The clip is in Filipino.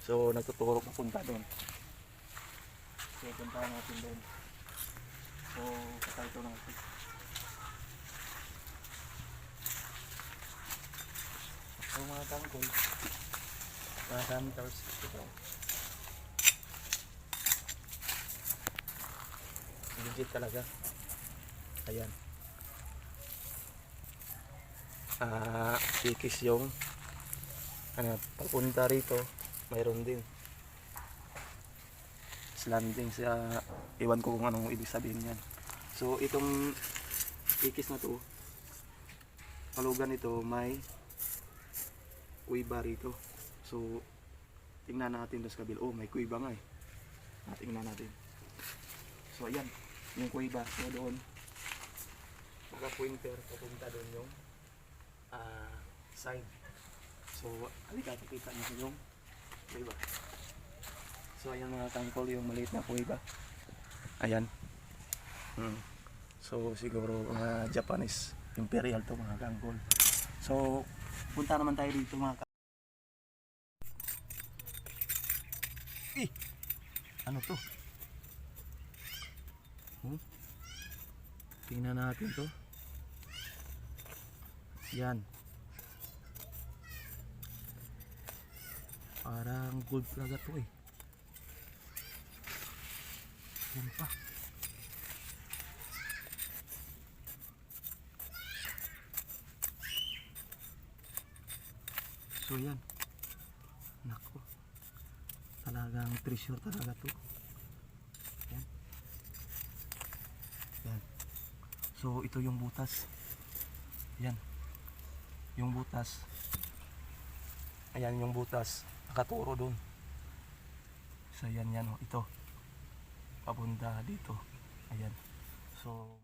So nagtuturo papunta doon. So puntahan natin doon. So ito natin. So mga tangkol, mga hunters, ito. Legit talaga. Ayan. Kikis yung papunta rito. Mayroon din landing sa iwan ko kung anong ibig sabihin yan. So itong kikis na to, palugan ito, may kuiba rito. So tingnan natin doon sa kabila. Oh, may kuiba nga eh. Tingnan natin. So ayan, yung kuiba. So doon naka-pointer papunta doon yung side. So halika, pakita nyo yung kuiba. So ayan mga tangkol, yung maliit na kuiba. Ayan. So siguro mga Japanese imperial to mga tangkol. So punta naman tayo dito mga ano to? Tingnan natin to. Yan. Parang gold talaga to eh. Yan pa. So yan. Nako. Talagang treasure talaga to. Yan. Yan. So ito yung butas. Yan. Yung butas. Ayan yung butas. Nakaturo doon. So yan yan oh. Ito. Papunta dito. Ayan. So